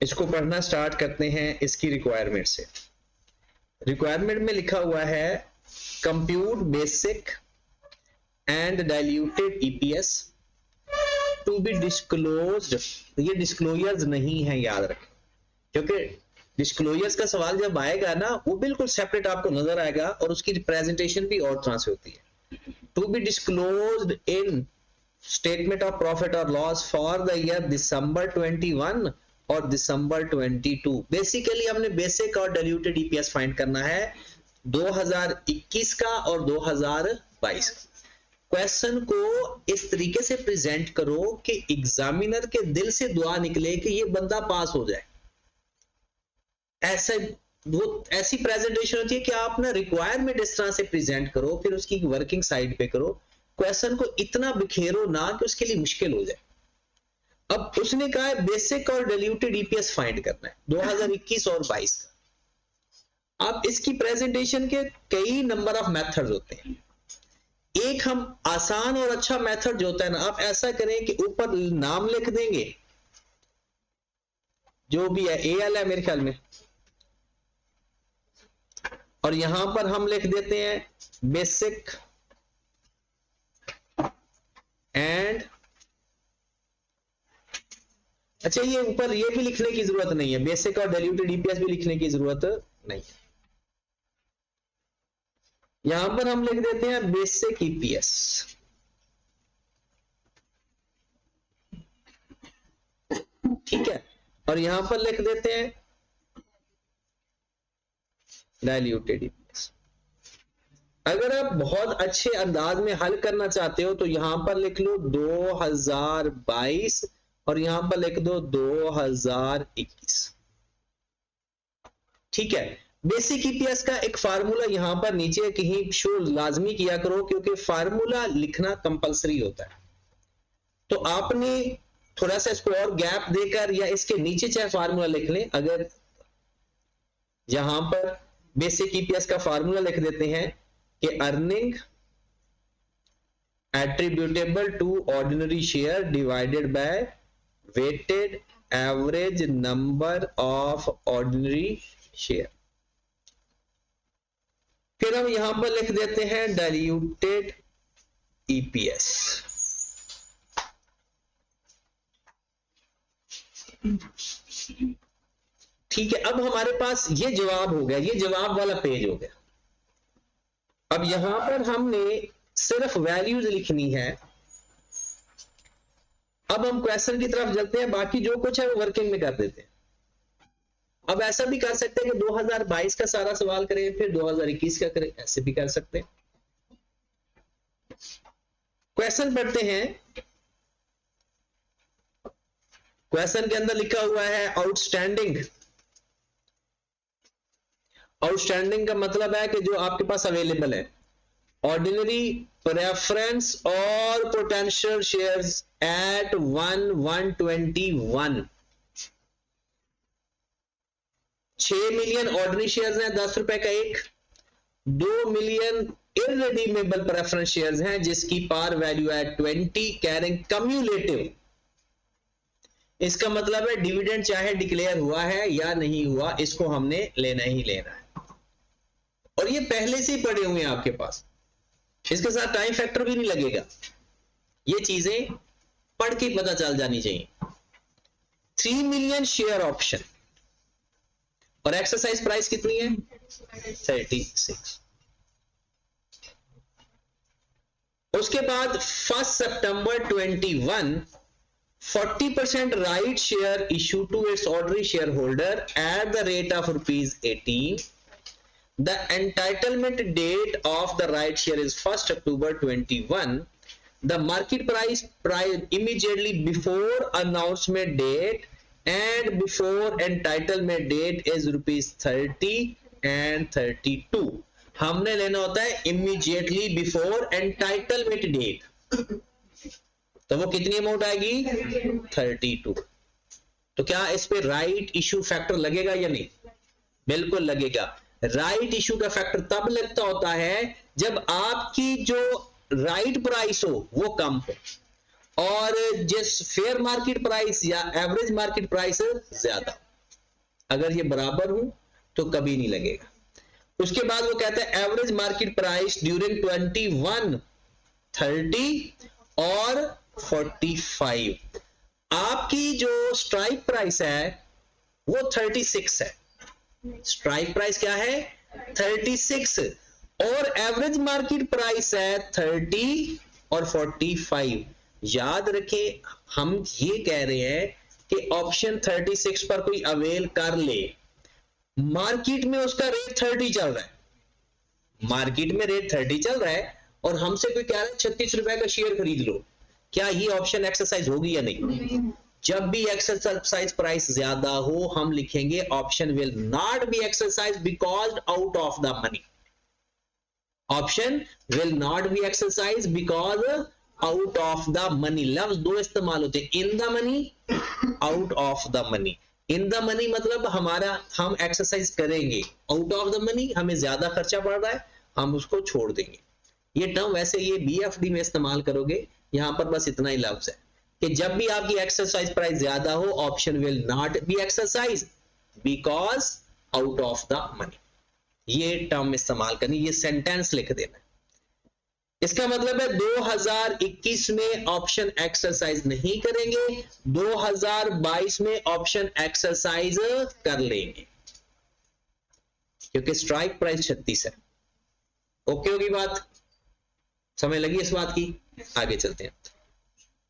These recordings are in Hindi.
इसको पढ़ना स्टार्ट करते हैं इसकी रिक्वायरमेंट से। रिक्वायरमेंट में लिखा हुआ है compute basic and diluted EPS to be disclosed. ये डिस्क्लोजर्स नहीं है, याद रखें, क्योंकि डिस्क्लोजर्स का सवाल जब आएगा ना वो बिल्कुल सेपरेट आपको नजर आएगा और उसकी प्रेजेंटेशन भी और तरह से होती है। To be disclosed in statement of profit और loss for the year December 21 और दिसंबर 22। बेसिकली हमने बेसिक और डाइल्यूटेड ईपीएस फाइंड करना है 2021 का और 2022 का। क्वेश्चन को इस तरीके से प्रेजेंट करो कि एग्जामिनर के दिल से दुआ निकले कि ये बंदा पास हो जाए। ऐसे वो ऐसी प्रेजेंटेशन होती है कि आप ना रिक्वायरमेंट इस तरह से प्रेजेंट करो, फिर उसकी वर्किंग साइड पे करो, क्वेश्चन को इतना बिखेरो ना कि उसके लिए मुश्किल हो जाए। अब उसने कहा है बेसिक और डाइल्यूटेड ईपीएस फाइंड करना है 2021 और 22 का। अब इसकी प्रेजेंटेशन के कई नंबर ऑफ मेथड्स होते हैं। एक हम आसान और अच्छा मेथड जो होता है ना, आप ऐसा करें कि ऊपर नाम लिख देंगे जो भी है, एएल है मेरे ख्याल में, और यहां पर हम लिख देते हैं बेसिक एंड, अच्छा ये ऊपर ये भी लिखने की जरूरत नहीं है, बेसिक और डाइल्यूटेड ईपीएस भी लिखने की जरूरत नहीं है। यहां पर हम लिख देते हैं बेसिक ईपीएस, ठीक है, और यहां पर लिख देते हैं डाइल्यूटेड ईपीएस। अगर आप बहुत अच्छे अंदाज में हल करना चाहते हो तो यहां पर लिख लो 2022 और यहां पर लिख दो 2021, ठीक है। बेसिक ईपीएस का एक फार्मूला यहां पर नीचे कहीं शो लाजमी किया करो, क्योंकि फार्मूला लिखना कंपलसरी होता है। तो आपने थोड़ा सा इसको और गैप देकर या इसके नीचे चाहे फार्मूला लिख लें। अगर यहां पर बेसिक ईपीएस का फार्मूला लिख देते हैं कि earning attributable to ordinary share divided by weighted average number of ordinary share, फिर हम यहां पर लिख देते हैं डाइल्यूटेड ईपीएस। ठीक है, अब हमारे पास ये जवाब हो गया, ये जवाब वाला पेज हो गया। अब यहां पर हमने सिर्फ वैल्यूज लिखनी है। अब हम क्वेश्चन की तरफ चलते हैं, बाकी जो कुछ है वो वर्किंग में कर देते हैं। अब ऐसा भी कर सकते हैं कि 2022 का सारा सवाल करें फिर 2021 का करें, ऐसे भी कर सकते हैं। क्वेश्चन पढ़ते हैं। क्वेश्चन के अंदर लिखा हुआ है आउटस्टैंडिंग। आउटस्टैंडिंग का मतलब है कि जो आपके पास अवेलेबल है, ऑर्डिनरी, प्रेफरेंस और potential shares at 1/121। 6 million ordinary shares हैं 10 रुपए का एक, 2 मिलियन इररिडीमेबल प्रेफरेंस शेयर्स हैं जिसकी पार वैल्यू है 20, कैरिंग कम्युलेटिव। इसका मतलब है डिविडेंड चाहे डिक्लेयर हुआ है या नहीं हुआ, इसको हमने लेना ही लेना है। और ये पहले से ही पड़े हुए हैं आपके पास, इसके साथ टाइम फैक्टर भी नहीं लगेगा। ये चीजें पढ़ के पता चल जानी चाहिए। 3 मिलियन शेयर ऑप्शन और एक्सरसाइज प्राइस कितनी है 36। उसके बाद 1 सितंबर 21 40% right share issue to its ordinary shareholder at the rate of ₹18. The entitlement date of the right share is 1st October 21. The market price immediately before announcement date and before entitlement date is ₹30 and 32. हमने लेना होता है immediately before entitlement date, तो वो कितनी अमाउंट आएगी 32। तो क्या इस पे राइट इशू फैक्टर लगेगा या नहीं? बिल्कुल लगेगा। राइट इशू का फैक्टर तब लगता होता है जब आपकी जो राइट प्राइस हो वो कम हो और जिस फेयर मार्केट प्राइस या एवरेज मार्केट प्राइस ज्यादा। अगर ये बराबर हो तो कभी नहीं लगेगा। उसके बाद वो कहता है एवरेज मार्केट प्राइस ड्यूरिंग 21, 30 और 45। आपकी जो स्ट्राइक प्राइस है वो 36 है। स्ट्राइक प्राइस क्या है? 36 और एवरेज मार्केट प्राइस है 30 और 45। याद रखें, हम ये कह रहे हैं कि ऑप्शन 36 पर कोई अवेल कर ले, मार्केट में उसका रेट 30 चल रहा है, मार्केट में रेट 30 चल रहा है और हमसे कोई कह रहा है 36 रुपए का शेयर खरीद लो, क्या ये ऑप्शन एक्सरसाइज होगी या नहीं? जब भी एक्सरसाइज प्राइस ज्यादा हो हम लिखेंगे option will not be exercise because out of the money. Option will not be exercise because out of the money. लफ्ज दो इस्तेमाल होते हैं, in the money, out of the money. In the money मतलब हम एक्सरसाइज करेंगे, आउट ऑफ द मनी हमें ज्यादा खर्चा पड़ रहा है, हम उसको छोड़ देंगे। ये टर्म वैसे ये BFD में इस्तेमाल करोगे, यहां पर बस इतना ही लफ्ज है कि जब भी आपकी एक्सरसाइज प्राइस ज्यादा हो option will not be exercise because out of the money. ये टर्म इस्तेमाल करनी, ये सेंटेंस लिख देना। इसका मतलब है 2021 में ऑप्शन एक्सरसाइज नहीं करेंगे, 2022 में ऑप्शन एक्सरसाइज कर लेंगे क्योंकि स्ट्राइक प्राइस 36 है। ओके होगी बात, समझ लगी इस बात की? आगे चलते हैं।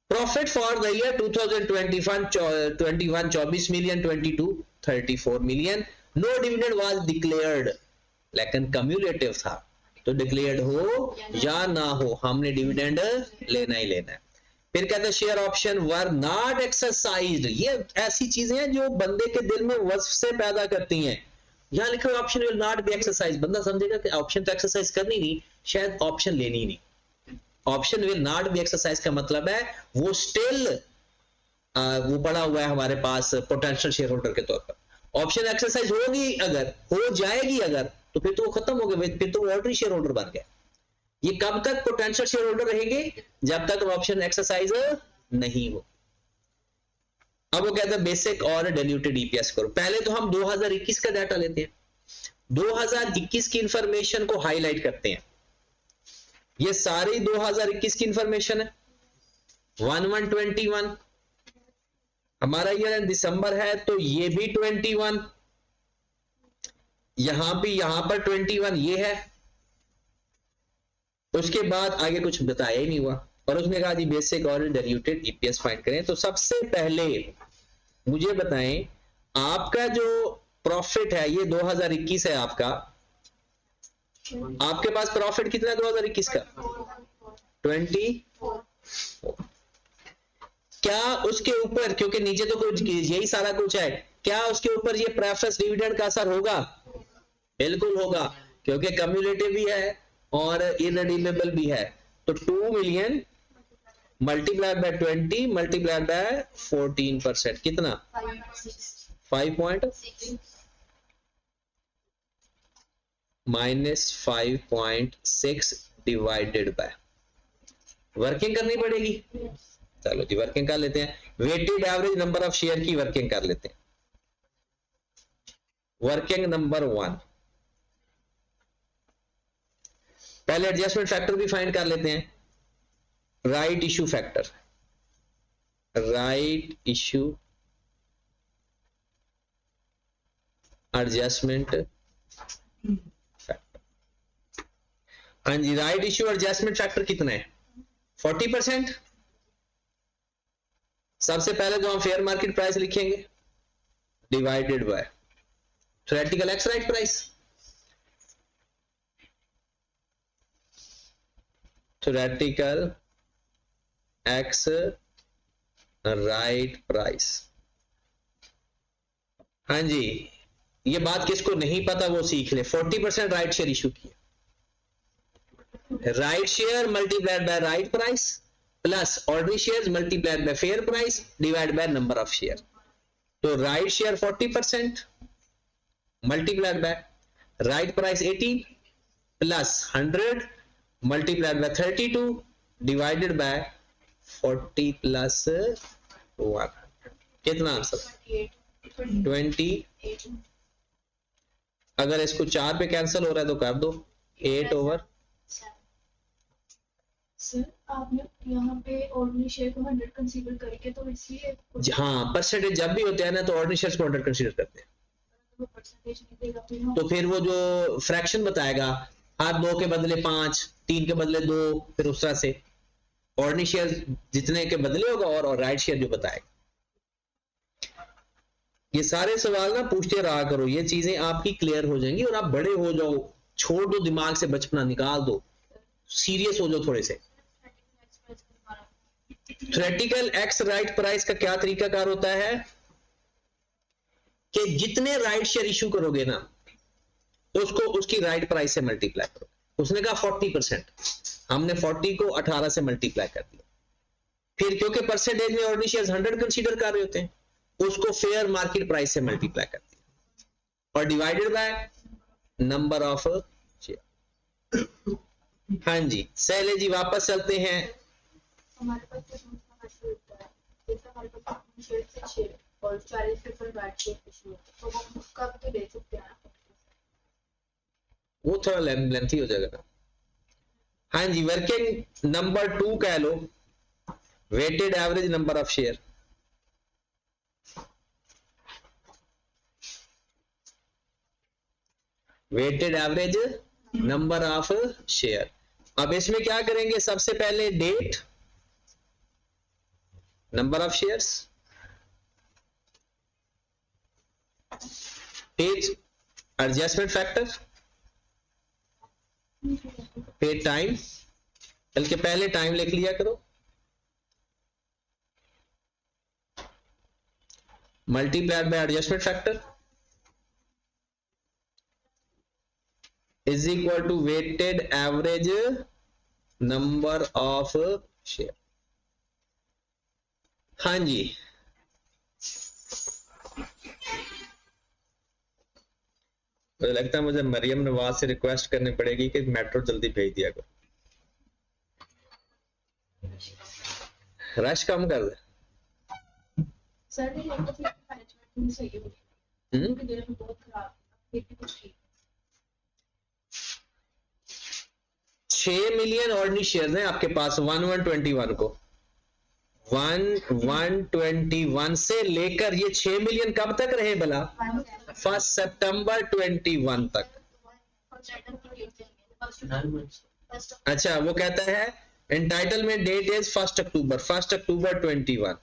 Profit for the year 2021 24 million, 22 34 million. No dividend was declared, लेकिन कम्युलेटिव था तो डिक्लेयर्ड हो या ना हो हमने डिविडेंड लेना ही लेना है। फिर कहते हैं share option were not exercised. ये ऐसी चीजें हैं जो बंदे के दिल में वस्फ से पैदा करती हैं। यहां लिखा हुआ option will not be exercise, बंदा समझेगा कि ऑप्शन तो एक्सरसाइज करनी नहीं, शायद ऑप्शन लेनी नहीं। Option will not be exercise का मतलब है वो स्टिल वो पड़ा हुआ है हमारे पास पोटेंशियल शेयर होल्डर के तौर पर। ऑप्शन एक्सरसाइज होगी, अगर हो जाएगी अगर, तो फिर तो वो खत्म हो गया, फिर तो वो ऑर्डनरी शेयर होल्डर बन गया। ये कब तक पोटेंशियल शेयर होल्डर रहेंगे? जब तक ऑप्शन एक्सरसाइज नहीं हो। अब वो कहता है बेसिक और डाइल्यूटेड ईपीएस करो। पहले तो हम 2021 का डाटा लेते हैं, 2021 की इंफॉर्मेशन को हाईलाइट करते हैं। ये सारी 2021 की इंफॉर्मेशन है। 1121 हमारा ईयर दिसंबर है तो ये भी 21, यहां पर 21 ये है। उसके बाद आगे कुछ बताया ही नहीं हुआ और उसने कहा जी बेसिक और डाइल्यूटेड ईपीएस फाइंड करें। तो सबसे पहले मुझे बताएं आपका जो प्रॉफिट है ये 2021 है आपका, आपके पास प्रॉफिट कितना है 2021 का? 24। क्या उसके ऊपर, क्योंकि नीचे तो कुछ यही सारा कुछ है, क्या उसके ऊपर ये प्रेफरेंस डिविडेंड का असर होगा? बिल्कुल होगा, क्योंकि कम्युलेटिव भी है और इररिडीमेबल भी है। तो 2 million multiplied bye 20 multiplied by 14%, कितना? 5.6 माइनस 5.6 डिवाइडेड बाय, वर्किंग करनी पड़ेगी। चलो जी वर्किंग कर लेते हैं। Weighted average number of share की वर्किंग कर लेते हैं। वर्किंग नंबर 1, पहले एडजस्टमेंट फैक्टर भी फाइंड कर लेते हैं। Right issue factor, right issue adjustment factor. हाँ जी, राइट इश्यू एडजस्टमेंट फैक्टर कितना है? 40%। सबसे पहले तो हम फेयर मार्केट प्राइस लिखेंगे divided by theoretical x right price. Theoretical x right price. हाँ जी, ये बात किसको नहीं पता वो सीख ले। 40% राइट शेयर इशू किया, right share multiplied by right price plus ordinary shares multiplied by fair price divide by number of share. तो right share 40% multiplied by right price 80 plus 100 multiplied by 32 divided by 40 plus 1, कितना आंसर? 28। अगर इसको 4 पे कैंसिल हो रहा है तो कर दो 8 ओवर। सर आपने यहाँ पे ऑर्डिनरी शेयर को 100 कंसीडर करके तो इसलिए हाँ, परसेंटेज जब भी होते हैं ना तो ऑर्डिनरी शेयर्स को 100 कंसीडर करते हैं, वो परसेंटेज नहीं देगा फिर हम तो फिर वो जो फ्रैक्शन बताएगा हर 2 के बदले 5, 3 के बदले 2, फिर उस तरह से ऑर्डिनरी शेयर जितने के बदले होगा और राइट शेयर जो बताएगा। ये सारे सवाल ना पूछते रहा करो, ये चीजें आपकी क्लियर हो जाएंगी और आप बड़े हो जाओ, छोड़ दो दिमाग से बचपना, निकाल दो, सीरियस हो जाओ थोड़े से। थ्योरेटिकल एक्स राइट प्राइस का क्या तरीकाकार होता है कि जितने राइट शेयर इशू करोगे ना उसको उसकी राइट प्राइस से मल्टीप्लाई करो। उसने कहा 40%, हमने 40 को 18 से मल्टीप्लाई कर दिया। फिर क्योंकि परसेंटेज में ऑर्डिनरी शेयर्स 100 कंसीडर कर रहे होते हैं, उसको फेयर मार्केट प्राइस से मल्टीप्लाई कर दिया और divided by number of share. हाँ जी सैले जी वापस चलते हैं। हमारे पास तो होता है जैसे हमारे पास शेयर से शेयर और 40% राइट शेयर इशू है तो वो उसका भी ले सकते हैं, वो थोड़ा लेंथी हो जाएगा ना। हाँ जी वर्किंग नंबर 2 कह लो, weighted average number of share. Weighted average number of share. अब इसमें क्या करेंगे, सबसे पहले date, number of shares, as, adjustment factor, फिर टाइम, बल्कि पहले टाइम लिख लिया करो, multiplied by adjustment factor is equal to weighted average number of share। हाँ जी मुझे लगता है मुझे मरियम नवाज से रिक्वेस्ट करनी पड़ेगी कि मेट्रो जल्दी भेज दिया करो, रश कम कर दे। सर ये तो फिर मैनेजमेंट सही है क्योंकि देर में बहुत खराब है कुछ ठीक। 6 मिलियन ऑर्डिनरी शेयर्स हैं आपके पास 1121 को, 1121 से लेकर ये 6 मिलियन कब तक रहे भला, 1 सितंबर 21 तक। अच्छा वो कहता है entitlement date is 1 October 1 October 21,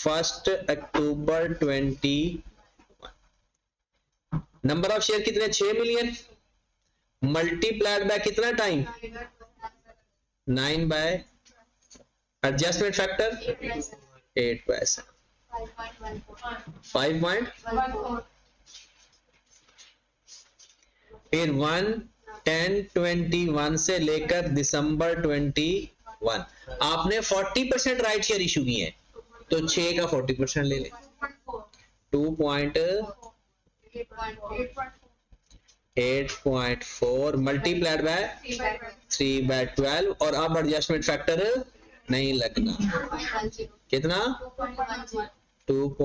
1 October 21। Number of share कितने, 6 मिलियन, मल्टीप्लाइड बाय कितना time, 9 by adjustment factor 8 by 5.14, फिर 1/10/21 से लेकर दिसंबर 21 आपने 40% राइट शेयर इशू किए हैं, तो 6 का 40% ले लें, 2.8.4 मल्टीप्लाइड बाय 3/12 और अब एडजस्टमेंट फैक्टर नहीं लगना, कितना 2.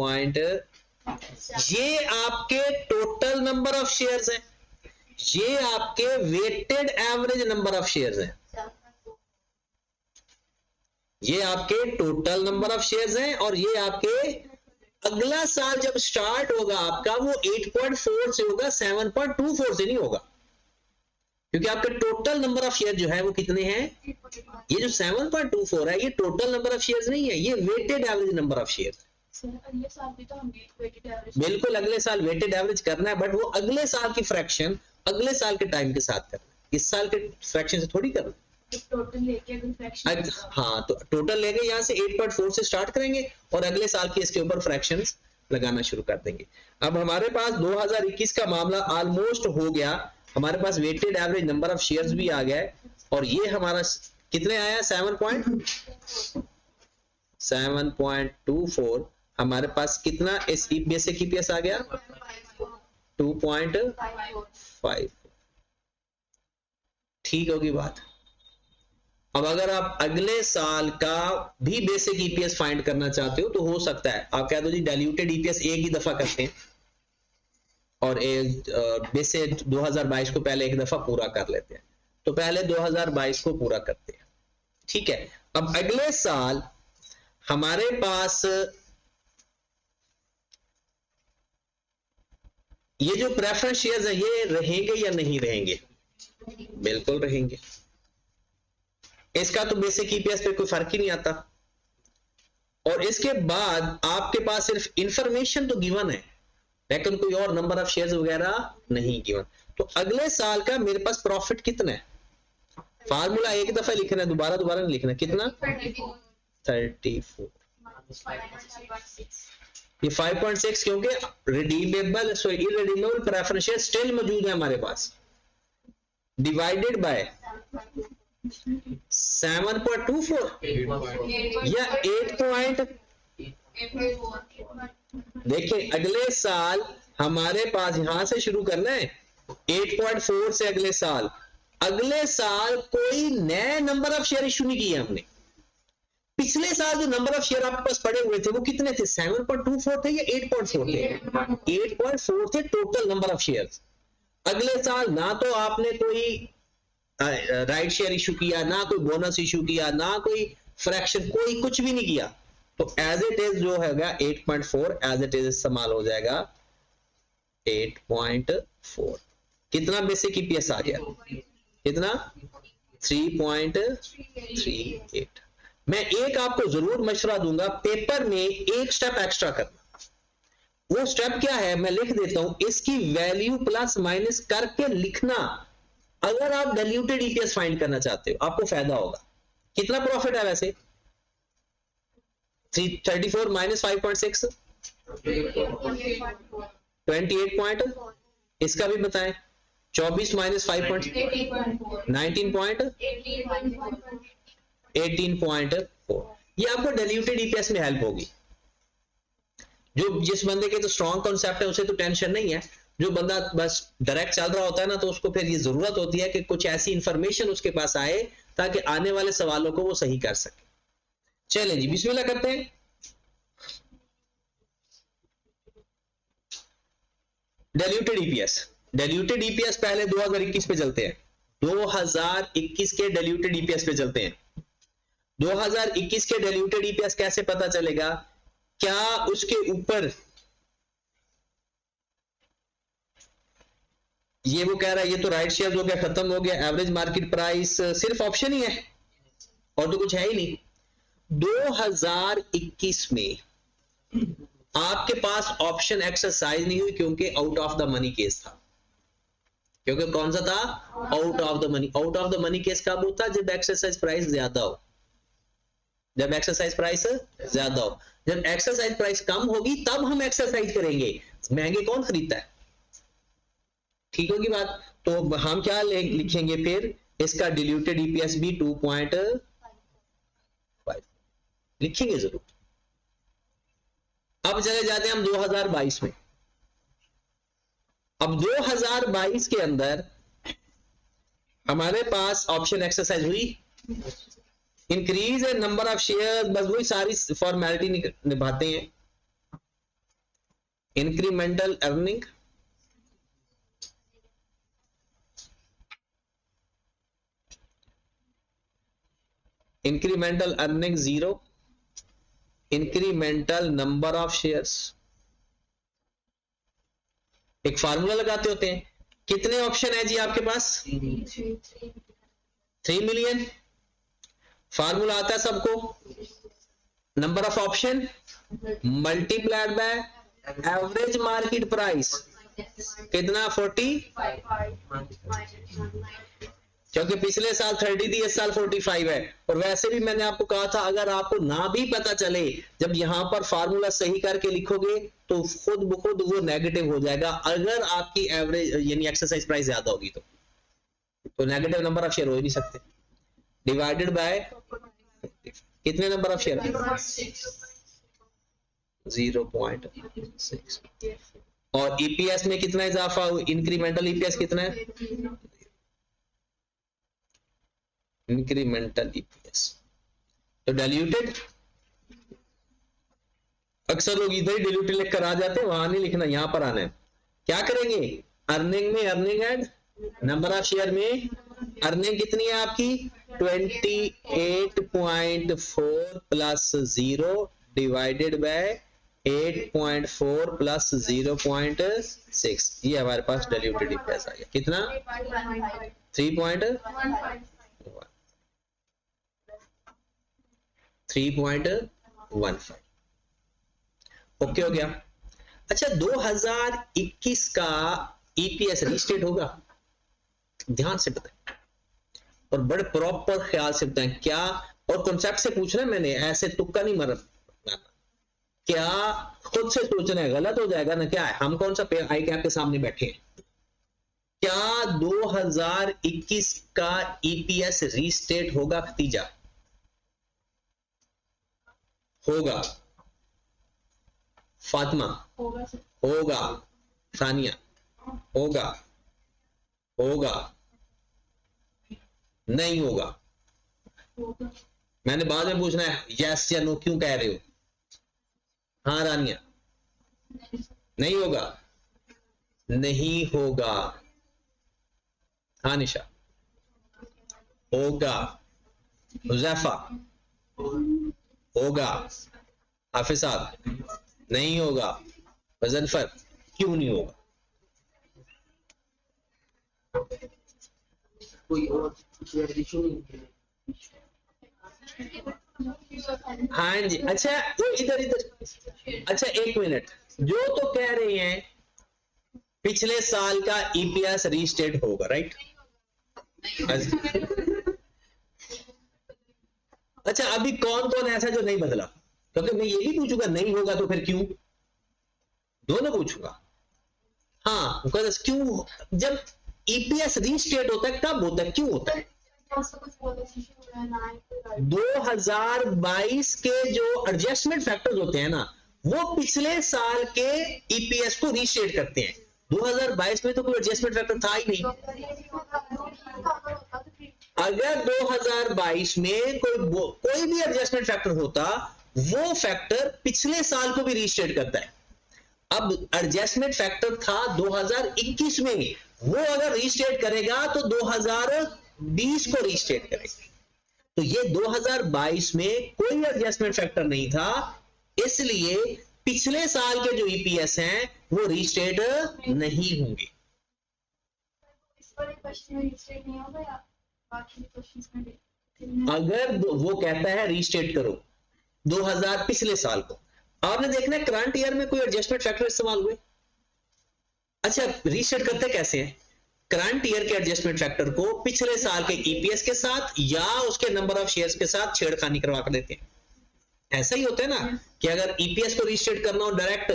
ये आपके टोटल नंबर ऑफ शेयर्स हैं, ये आपके weighted average number of shares हैं, ये आपके टोटल नंबर ऑफ शेयर्स हैं और ये आपके अगला साल जब स्टार्ट होगा आपका वो 8.4 से होगा, 7.24 से नहीं होगा, क्योंकि आपके टोटल नंबर ऑफ शेयर जो है वो कितने हैं, ये जो 7.24 है ये टोटल नंबर ऑफ शेयर्स नहीं है, ये weighted average number of share. अगले साल भी तो हमने वेटेड एवरेज, बिल्कुल अगले साल वेटेड एवरेज करना है, बट वो अगले साल की फ्रैक्शन अगले साल के टाइम के साथ करना है, इस साल के फ्रैक्शन से थोड़ी करना। टोटल लेके अगर फ्रैक्शन, हाँ तो टोटल लेके यहाँ से 8.4 से स्टार्ट करेंगे और अगले साल की इसके ऊपर फ्रैक्शंस लगाना शुरू कर देंगे। अब हमारे पास 2021 का मामला ऑलमोस्ट हो गया, हमारे पास weighted average number of shares भी आ गया है और ये हमारा कितने आया 7.24, हमारे पास कितना इस बेसिक ईपीएस आ गया 2.5। ठीक होगी बात। अब अगर आप अगले साल का भी बेसिक ईपीएस फाइंड करना चाहते हो तो हो सकता है आप कह दो जी डाइल्यूटेड ईपीएस एक ही दफा करते हैं, और बेस से 2022 को पहले एक दफा पूरा कर लेते हैं। तो पहले 2022 को पूरा करते हैं, ठीक है। अब अगले साल हमारे पास ये जो प्रेफरेंस शेयर्स है ये रहेंगे या नहीं रहेंगे? बिल्कुल रहेंगे। इसका तो बेसिक ईपीएस पे कोई फर्क ही नहीं आता। और इसके बाद आपके पास सिर्फ इंफॉर्मेशन तो गिवन है, लेकिन कोई और नंबर ऑफ शेयर्स वगैरह नहीं गिवन। तो अगले साल का मेरे पास प्रॉफिट कितना है? फार्मूला एक दफा लिखना है, दोबारा नहीं लिखना। कितना? 34। ये 5.6 क्योंकि redeemable irredeemable preference share still मौजूद है हमारे पास, डिवाइडेड बाय 7.24 या 8 देखिए अगले साल हमारे पास यहां से शुरू करना है 8.4 से अगले साल कोई नए नंबर ऑफ शेयर इशू नहीं किए हमने। पिछले साल जो नंबर ऑफ शेयर आपके पास पड़े हुए थे वो कितने थे? 7.24 थे या 8.4 थे? 8.4 थे टोटल नंबर ऑफ शेयर। अगले साल ना तो आपने कोई राइट शेयर इशू किया, ना कोई बोनस इशू किया, ना कोई फ्रैक्शन, कोई कुछ भी नहीं किया। तो एज इट इज जो हैगा 8.4 एज इट इज इस्तेमाल हो जाएगा 8.4। कितना बेसिक ईपीएस आ गया? कितना? 3.38। मैं एक आपको जरूर मशवरा दूंगा, पेपर में एक स्टेप एक्स्ट्रा करना। वो स्टेप क्या है मैं लिख देता हूं, इसकी वैल्यू प्लस माइनस करके लिखना। अगर आप डाइल्यूटेड ईपीएस फाइंड करना चाहते हो आपको फायदा होगा। कितना प्रॉफिट है वैसे? 34 माइनस 5.6 28 इसका भी बताएं। 24 माइनस 18.4 ये आपको डाइल्यूटेड ईपीएस में हेल्प होगी। जो जिस बंदे के तो स्ट्रॉन्ग कॉन्सेप्ट है उसे तो टेंशन नहीं है, जो बंदा बस डायरेक्ट चल रहा होता है ना तो उसको फिर ये जरूरत होती है कि कुछ ऐसी इंफॉर्मेशन उसके पास आए ताकि आने वाले सवालों को वो सही कर सके। चलें जी बिस्मिल्लाह करते हैं। डाइल्यूटेड ईपीएस पहले 2021 पे चलते हैं। 2021 के डाइल्यूटेड ईपीएस पे चलते हैं। 2021 के डाइल्यूटेड ईपीएस कैसे पता चलेगा? क्या उसके ऊपर ये वो कह रहा है ये तो राइट शेयर हो गया, खत्म हो गया, एवरेज मार्केट प्राइस सिर्फ ऑप्शन ही है और तो कुछ है ही नहीं। 2021 में आपके पास ऑप्शन एक्सरसाइज नहीं हुई क्योंकि out of the money case था। क्योंकि कौन सा था? Out of the money. Out of the money case कब होता? जब एक्सरसाइज प्राइस ज्यादा हो। जब एक्सरसाइज प्राइस ज्यादा हो, जब एक्सरसाइज प्राइस कम होगी तब हम एक्सरसाइज करेंगे। महंगे कौन खरीदता है? ठीक होगी बात। तो हम क्या लिखेंगे फिर? इसका डिल्यूटेड ईपीएस भी 2.5 लिखेंगे जरूर। अब चले जाते हैं हम 2022 में। अब 2022 के अंदर हमारे पास ऑप्शन एक्सरसाइज हुई, इंक्रीज है नंबर ऑफ शेयर, बस वही सारी फॉर्मेलिटी निभाते हैं। Incremental earning, incremental earning 0, incremental number of shares. एक फार्मूला लगाते होते हैं। कितने ऑप्शन है जी आपके पास? 3 मिलियन। फार्मूला आता है सबको, number of option multiplied by average market price. कितना? 40, क्योंकि पिछले साल 30 थी, इस साल 45 है। और वैसे भी मैंने आपको कहा था अगर आपको ना भी पता चले, जब यहां पर फार्मूला सही करके लिखोगे तो खुद ब खुद वो नेगेटिव हो जाएगा। अगर आपकी एवरेज यानी एक्सरसाइज प्राइस ज्यादा होगी तो नेगेटिव नंबर ऑफ शेयर हो ही नहीं सकते। डिवाइडेड बाय कितने नंबर ऑफ शेयर? 0.6। और ईपीएस में कितना इजाफा हुआ? इंक्रीमेंटल ईपीएस कितना है? Incremental EPS. तो डाइल्यूटेड, अक्सर लोग इधर ही डाइल्यूटेड लिखकर आ जाते हैं, वहां नहीं लिखना, यहां पर आना है। क्या करेंगे, अर्निंग में earning and number of share में अर्निंग कितनी है आपकी 28.4 प्लस 0 डिवाइडेड बाय 8.4 प्लस 0.6, ये हमारे पास डाइल्यूटेड ईपीएस आ गया कितना 3.15 ओके हो गया। अच्छा 2021 का ईपीएस रीस्टेट होगा, ध्यान से बताएं और बड़े प्रॉपर ख्याल से बताएं क्या, और कॉन्सेप्ट से पूछना है मैंने, ऐसे तुक्का नहीं मारना, क्या खुद से सोचना है, गलत हो जाएगा ना, क्या है हम कौन सा आई कैप के सामने बैठे हैं, क्या 2021 का ईपीएस रीस्टेट होगा खतीजा, होगा, फातिमा होगा, सानिया होगा, होगा, नहीं होगा, मैंने बाद में पूछना है यस या नो क्यों कह रहे हो, हाँ रानिया नहीं होगा, नहीं होगा, हाँ निशा होगा, हुज़ैफा होगा, हाफिज साहब नहीं होगा, वजनफर क्यों नहीं होगा, कोई और इशू नहीं है। हाँ जी, अच्छा वो इधर इधर, अच्छा एक मिनट, जो तो कह रहे हैं पिछले साल का ईपीएस रीस्टेट होगा, राइट? अच्छा अभी कौन कौन ऐसा जो नहीं बदला, क्योंकि मैं यही पूछूंगा नहीं होगा तो फिर क्यों, दोनों पूछूंगा। हाँ क्यों, जब ईपीएस रीस्टेट होता है कब होता है, क्यों होता है? 2022 के जो एडजस्टमेंट फैक्टर्स होते हैं ना, वो पिछले साल के ईपीएस को रीस्टेट करते हैं। 2022 में तो कोई एडजस्टमेंट फैक्टर था ही नहीं। अगर 2022 में कोई भी एडजस्टमेंट फैक्टर होता, वो फैक्टर पिछले साल को भी रीस्टेट करता है। अब एडजस्टमेंट फैक्टर था 2021 में, वो अगर रीस्टेट करेगा तो 2020 को रीस्टेट करेगा। तो ये 2022 में कोई एडजस्टमेंट फैक्टर नहीं था, इसलिए पिछले साल के जो ईपीएस हैं वो रीस्टेट नहीं होंगे। अगर वो कहता है रीस्टेट करो 2000 पिछले साल को, आपने देखना है करंट ईयर में कोई एडजस्टमेंट फैक्टर इस्तेमाल हुए? अच्छा रीस्टेट करते कैसे हैं? करंट ईयर के एडजस्टमेंट फैक्टर को पिछले साल के ईपीएस के साथ या उसके नंबर ऑफ शेयर्स के साथ छेड़खानी करवा कर देते हैं। ऐसा ही होता है ना कि अगर ईपीएस को रीस्टेट करना हो डायरेक्ट,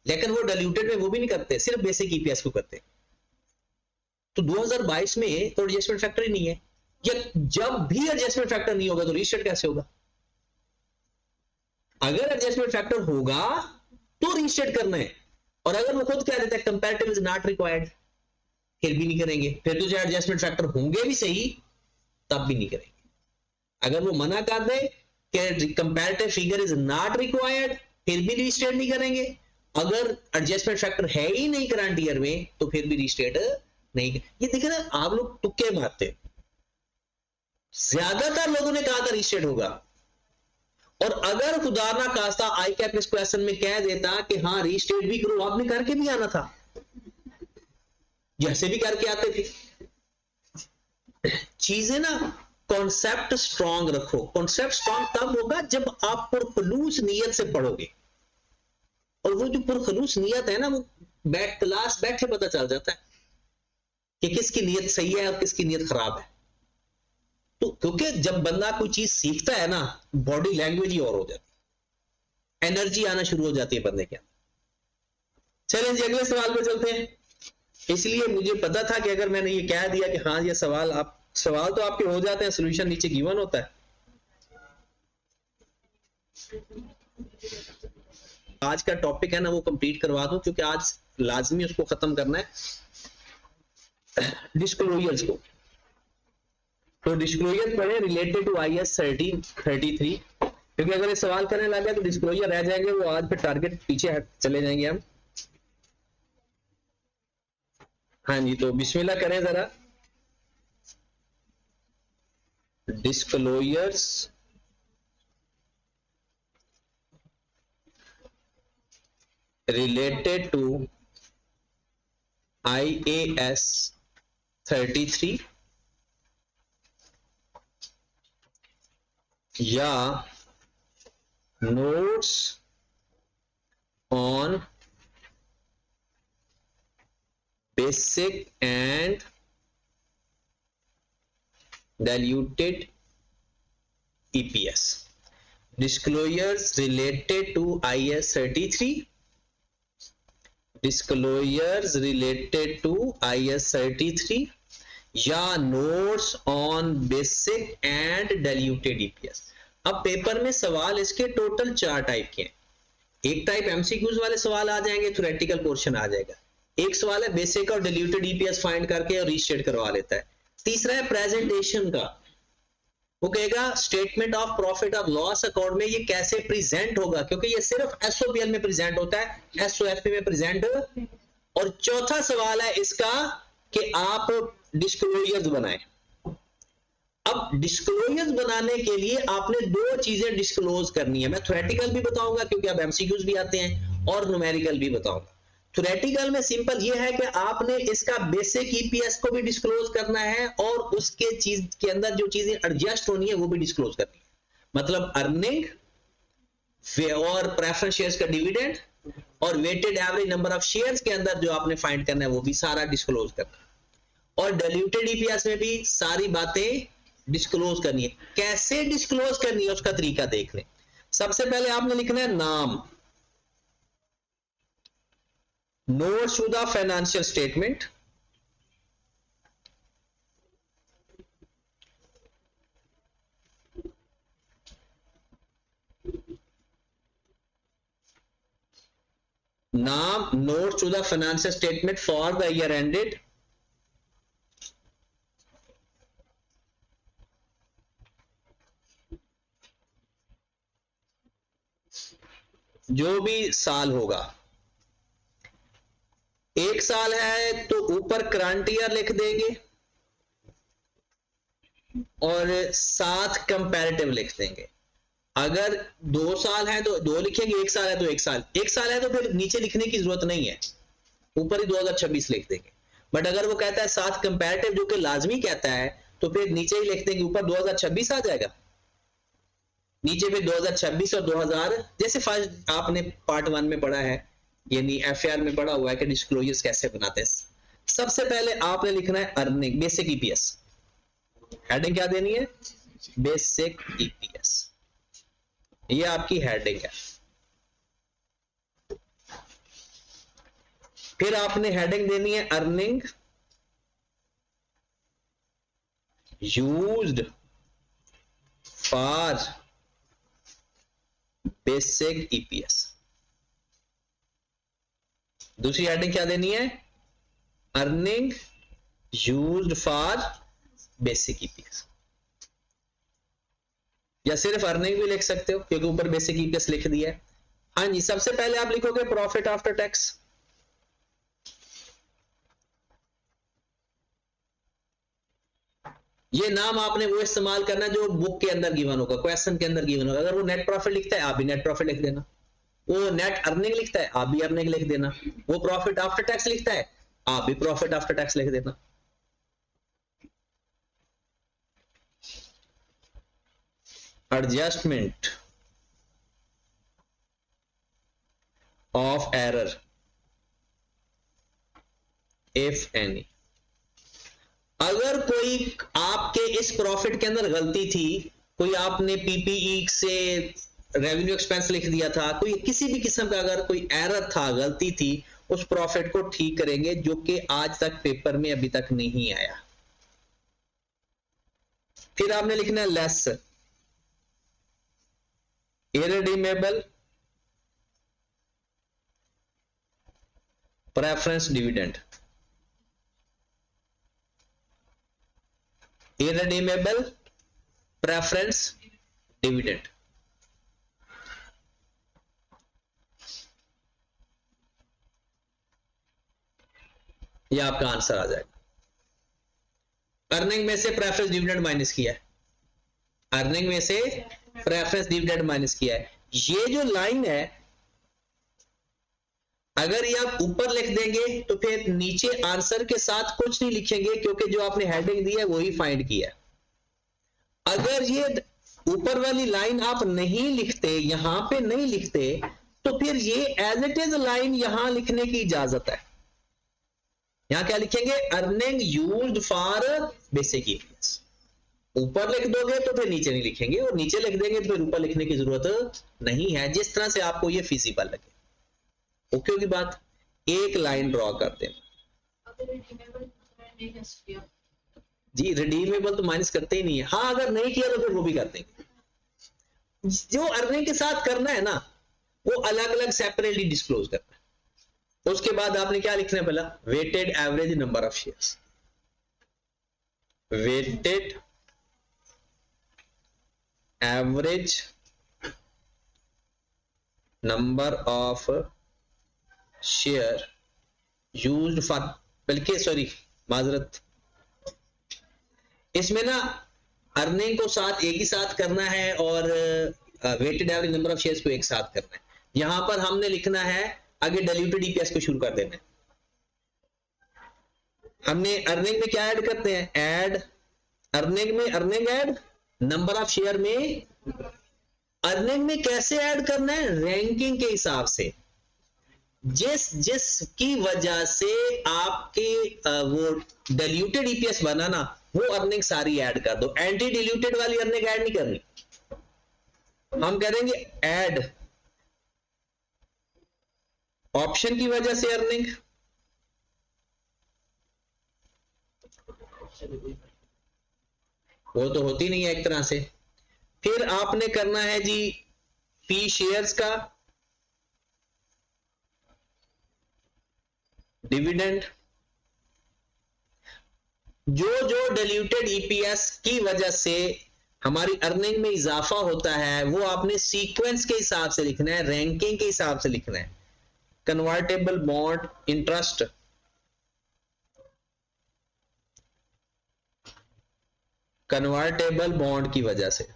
लेकिन वो डाइल्यूटेड में वो भी नहीं करते, सिर्फ बेसिक ईपीएस को करते। तो 2022 में तो एडजस्टमेंट फैक्टर ही नहीं है, या जब भी एडजस्टमेंट फैक्टर नहीं होगा तो रीस्टेट कैसे होगा? अगर एडजस्टमेंट फैक्टर होगा तो रीस्टेट करना है, और अगर वो खुद कह देता है कंपैरेटिव इज नॉट रिक्वायर्ड, फिर भी नहीं करेंगे। फिर तो जो एडजस्टमेंट फैक्टर होंगे भी सही तब भी नहीं करेंगे। अगर वो मना कर दे कि comparative figure is not required, फिर भी रीस्टेट नहीं करेंगे। अगर एडजस्टमेंट फैक्टर है ही नहीं करंट ईयर में तो फिर भी रीस्टेट नहीं। ये देखिए ना, आप लोग तुक्के मारते, ज्यादातर लोगों ने कहा था रीस्टेट होगा, और अगर खुदा ना खास्ता आई कैप इस क्वेश्चन में कह देता कि हाँ रीस्टेट भी करो, आपने करके भी आना था, जैसे भी करके आते थे। चीजें ना कॉन्सेप्ट स्ट्रांग रखो। कॉन्सेप्ट स्ट्रांग तब होगा जब आप पुरखलूस नियत से पढ़ोगे, और वो जो पुरखलूस नियत है ना, वो क्लास बैठे पता चल जाता है कि किसकी नियत सही है और किसकी नियत खराब है। तो क्योंकि जब बंदा कोई चीज सीखता है ना, बॉडी लैंग्वेज ही और हो जाती है, एनर्जी आना शुरू हो जाती है बंदे के अंदर। चलें जी अगले सवाल पे चलते हैं। इसलिए मुझे पता था कि अगर मैंने ये कह दिया कि हाँ ये सवाल तो आपके हो जाते हैं, सोल्यूशन नीचे गिवन होता है। आज का टॉपिक है ना वो कंप्लीट करवा दूं, क्योंकि आज लाजमी उसको खत्म करना है, डिस्क्लोजर्स को। तो डिस्क्लोजर पढ़े रिलेटेड टू IAS 1333, क्योंकि अगर ये सवाल करने लगे तो डिस्क्लोजर रह जाएंगे, वो आज फिर टारगेट पीछे चले जाएंगे हम। हाँ जी, तो बिस्मिल्लाह करें जरा। डिस्क्लोजर्स related to IAS 33 या notes on basic and diluted EPS. Disclosures related to IAS 33, disclosures related to IAS 33 या notes on basic and diluted EPS. अब पेपर में सवाल इसके टोटल 4 टाइप के हैं। एक टाइप एमसीक्यूज वाले सवाल आ जाएंगे, थ्योरेटिकल पोर्शन आ जाएगा। एक सवाल है बेसिक और डाइल्यूटेड ईपीएस फाइंड करके और रीस्टेट करवा लेता है। तीसरा है प्रेजेंटेशन का, वो कहेगा स्टेटमेंट ऑफ प्रॉफिट और लॉस अकाउंट में ये कैसे प्रेजेंट होगा, क्योंकि ये सिर्फ एसओपीएल में प्रेजेंट होता है, एसओएफपी में प्रेजेंट। और चौथा सवाल है इसका कि आप डिस्क्लोजर्स बनाएं। अब डिस्क्लोजर्स बनाने के लिए आपने 2 चीजें डिस्क्लोज करनी है। मैं थ्योरेटिकल भी बताऊंगा क्योंकि अब एमसीक्यूज भी आते हैं, और न्यूमेरिकल भी बताऊंगा। थ्योरेटिकल में सिंपल ये है कि आपने इसका बेसिक ईपीएस को भी डिस्क्लोज करना है और उसके चीज के अंदर जो चीजें एडजस्ट होनी है वो भी डिस्क्लोज करनी है। मतलब अर्निंग और प्रेफरेंस शेयर्स का डिविडेंड और weighted average number of shares के अंदर जो आपने फाइंड करना है वो भी सारा डिस्क्लोज करना है। और डाइल्यूटेड ईपीएस में भी सारी बातें डिस्क्लोज करनी है। कैसे डिस्क्लोज करनी है उसका तरीका देख लें। सबसे पहले आपने लिखना है नाम, notes to the financial statement, नाम notes to the financial statement for the year ended, जो भी साल होगा। एक साल है तो ऊपर करंट ईयर लिख देंगे और साथ कंपैरेटिव लिख देंगे। अगर 2 साल है तो 2 लिखेंगे, 1 साल है तो 1 साल, 1 साल है तो फिर नीचे लिखने की जरूरत नहीं है, ऊपर ही 2026 लिख देंगे। बट अगर वो कहता है साथ कंपैरेटिव, जो कि लाजमी कहता है, तो फिर नीचे ही लिख देंगे, ऊपर 2026 आ जाएगा, नीचे पे 2026 और 2000। जैसे फर्स्ट आपने पार्ट 1 में पढ़ा है, यानी एफएआर में पढ़ा हुआ है कि डिस्क्लोजर्स कैसे बनाते हैं। सबसे पहले आपने लिखना है अर्निंग, बेसिक ईपीएस। हेडिंग क्या देनी है? बेसिक ईपीएस, ये आपकी हेडिंग है। फिर आपने हेडिंग देनी है earning used for basic EPS. दूसरी हेडिंग क्या देनी है? Earning used for basic EPS, या सिर्फ अर्निंग भी लिख सकते हो क्योंकि ऊपर बेसिक ईपीएस लिख दिया है। हाँ जी, सबसे पहले आप लिखोगे प्रॉफिट आफ्टर टैक्स। ये नाम आपने वो इस्तेमाल करना जो बुक के अंदर गिवन होगा, क्वेश्चन के अंदर गिवन होगा। अगर वो नेट प्रॉफिट लिखता है आप भी नेट प्रॉफिट लिख देना, वो नेट अर्निंग लिखता है आप भी अर्निंग लिख देना, वो प्रॉफिट आफ्टर टैक्स लिखता है आप भी प्रॉफिट आफ्टर टैक्स लिख देना। Adjustment of error if any. अगर कोई आपके इस प्रॉफिट के अंदर गलती थी, कोई आपने पीपीई से रेवेन्यू एक्सपेंस लिख दिया था, कोई किसी भी किस्म का अगर कोई एरर था, गलती थी, उस प्रॉफिट को ठीक करेंगे, जो कि आज तक पेपर में अभी तक नहीं आया। फिर आपने लिखना है less irredeemable preference dividend, irredeemable preference dividend. ये आपका आंसर आ जाएगा। अर्निंग में से प्रेफरेंस डिविडेंड माइनस किया है, अर्निंग में से प्रेफरेंस डिविडेंड माइनस किया है। ये जो लाइन है अगर ये आप ऊपर लिख देंगे तो फिर नीचे आंसर के साथ कुछ नहीं लिखेंगे, क्योंकि जो आपने हेडिंग दी है वही फाइंड किया है। अगर ये ऊपर वाली लाइन आप नहीं लिखते, यहां पे नहीं लिखते, तो फिर ये एज इट इज लाइन यहां लिखने की इजाजत है। यहां क्या लिखेंगे? Earning used for basic EPS. ऊपर लिख दोगे तो फिर नीचे नहीं लिखेंगे, और नीचे लिख देंगे तो फिर ऊपर लिखने की जरूरत नहीं है, जिस तरह से आपको ये फिजिबल लगे। ओके होगी बात? एक लाइन ड्रॉ करते हैं जी। रिडीमेबल तो माइनस करते ही नहीं है। हाँ, अगर नहीं किया तो फिर वो भी कर देंगे। जो अर्निंग के साथ करना है ना, वो अलग अलग सेपरेटली डिस्क्लोज करना है। तो उसके बाद आपने क्या लिखना है? पहला weighted average number of shares, weighted average number of share used for, बल्कि सॉरी माजरत, इसमें ना अर्निंग को साथ एक ही साथ करना है और weighted average number of shares को एक साथ करना है। यहां पर हमने लिखना है, आगे डाइल्यूटेड ईपीएस को शुरू कर देना है। हमने अर्निंग में क्या ऐड करते हैं? ऐड अर्निंग में earning add number of share में। अर्निंग में कैसे ऐड करना है? रैंकिंग के हिसाब से। जिसकी वजह से आपके वो डाइल्यूटेड ईपीएस बना ना, वो अर्निंग सारी ऐड कर दो। एंटी डिल्यूटेड वाली अर्निंग ऐड नहीं करनी। हम करेंगे ऐड ऑप्शन की वजह से अर्निंग, वो तो होती नहीं है एक तरह से। फिर आपने करना है जी पी शेयर्स का डिविडेंड। जो जो डाइल्यूटेड ईपीएस की वजह से हमारी अर्निंग में इजाफा होता है, वो आपने सीक्वेंस के हिसाब से लिखना है, रैंकिंग के हिसाब से लिखना है। Convertible bond interest, convertible bond की वजह से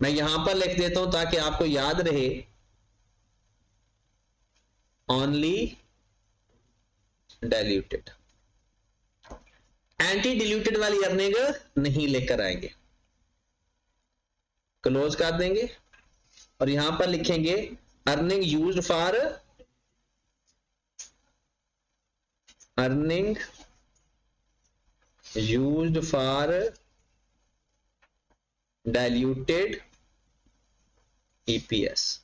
मैं यहां पर लिख देता हूं ताकि आपको याद रहे। ओनली डाइल्यूटेड, एंटी डिल्यूटेड वाली अर्निंग नहीं लेकर आएंगे। क्लोज कर देंगे और यहां पर लिखेंगे earning used for, earning used for diluted EPS,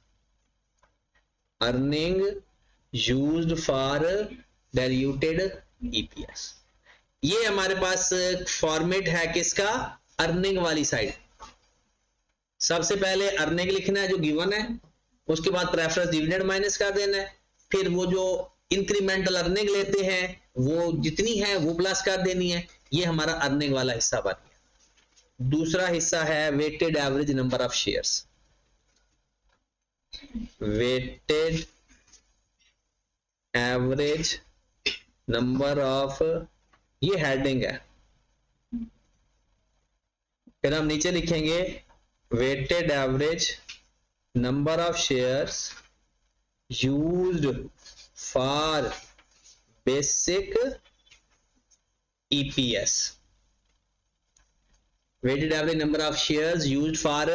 earning used for diluted EPS. ये हमारे पास फॉर्मेट है किसका? अर्निंग वाली साइड। सबसे पहले अर्निंग लिखना है जो गिवन है, उसके बाद प्रेफरेंस डिविडेंड माइनस कर देना है, फिर वो जो इंक्रीमेंटल अर्निंग लेते हैं वो जितनी है वो प्लस कर देनी है। ये हमारा अर्निंग वाला हिस्सा बन गया। दूसरा हिस्सा है weighted average number of shares, weighted average number of, ये हेडिंग है। फिर हम नीचे लिखेंगे weighted average number of shares used for basic EPS, weighted average number of shares used for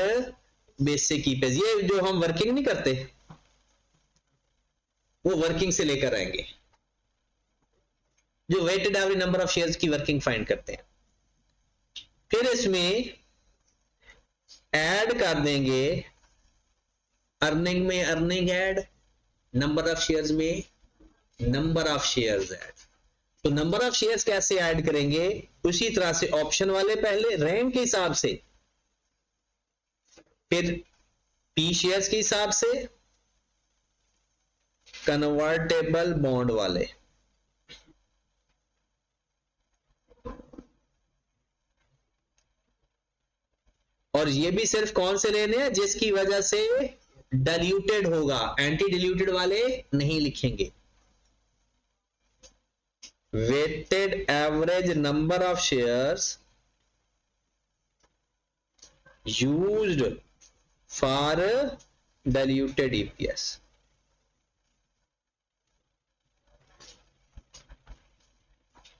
basic EPS. ये जो हम वर्किंग नहीं करते, वो वर्किंग से लेकर आएंगे। जो weighted average number of shares की वर्किंग फाइंड करते हैं, फिर इसमें ऐड कर देंगे अर्निंग में earning add, number of shares में नंबर ऑफ शेयर्स ऐड। तो नंबर ऑफ शेयर्स कैसे ऐड करेंगे? उसी तरह से ऑप्शन वाले पहले रैंक के हिसाब से, फिर पी शेयर्स के हिसाब से, कन्वर्टेबल बॉन्ड वाले, और ये भी सिर्फ कौन से लेने हैं? जिसकी वजह से डाइल्यूटेड होगा, एंटी डिल्यूटेड वाले नहीं लिखेंगे। weighted average number of shares used for diluted EPS.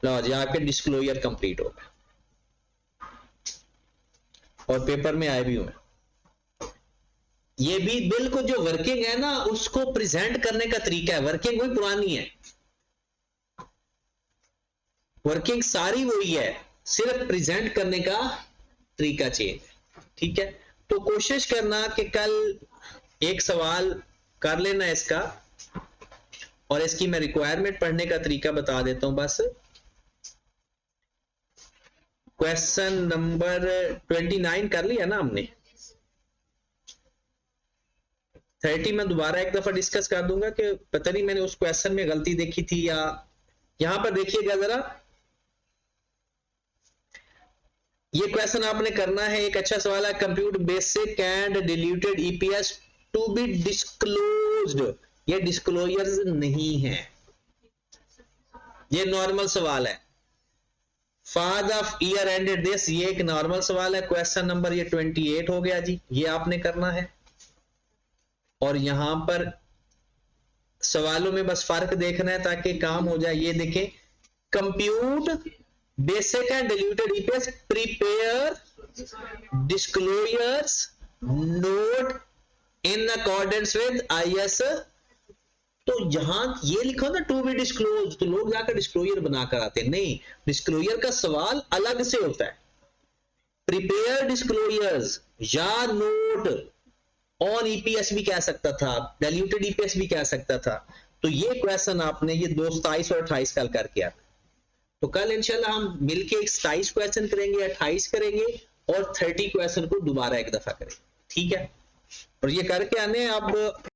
लो जी, आपके डिस्क्लोजर कंप्लीट हो गया और पेपर में आए भी हुए। ये भी बिल्कुल जो वर्किंग है ना उसको प्रेजेंट करने का तरीका है, वर्किंग कोई पुरानी है, वर्किंग सारी वही है, सिर्फ प्रेजेंट करने का तरीका चेंज है। ठीक है, तो कोशिश करना कि कल एक सवाल कर लेना इसका, और इसकी मैं रिक्वायरमेंट पढ़ने का तरीका बता देता हूं बस। क्वेश्चन नंबर 29 कर लिया ना हमने, 30 मैं दोबारा एक दफा डिस्कस कर दूंगा कि पता नहीं मैंने उस क्वेश्चन में गलती देखी थी या। यहां पर देखिएगा जरा, ये क्वेश्चन आपने करना है, एक अच्छा सवाल है, compute basic and diluted EPS to be disclosed. ये डिस्क्लोजर्स नहीं है, ये नॉर्मल सवाल है। For the year ended this, ये एक नॉर्मल सवाल है। क्वेश्चन नंबर ये 28 हो गया जी, ये आपने करना है। और यहां पर सवालों में बस फर्क देखना है ताकि काम हो जाए। ये देखें, compute basic and diluted EPS, prepare disclosures note in accordance with IS. तो यहां ये लिखो ना टू बी डिस्क्लोज, तो लोग जाकर डिस्क्लोजर बनाकर आते हैं। नहीं, डिस्क्लोजर का सवाल अलग से होता है। प्रिपेयर डिस्क्लोजर्स या नोट ऑन ईपीएस भी कह सकता था, डाइल्यूटेड ईपीएस भी कह सकता था। तो ये क्वेश्चन आपने ये 27 और 28 कल करके आना। तो कल इंशाल्लाह हम मिलके 27 क्वेश्चन करेंगे, 28 करेंगे और 30 क्वेश्चन को दोबारा एक दफा करेंगे। ठीक है, और ये करके आने अब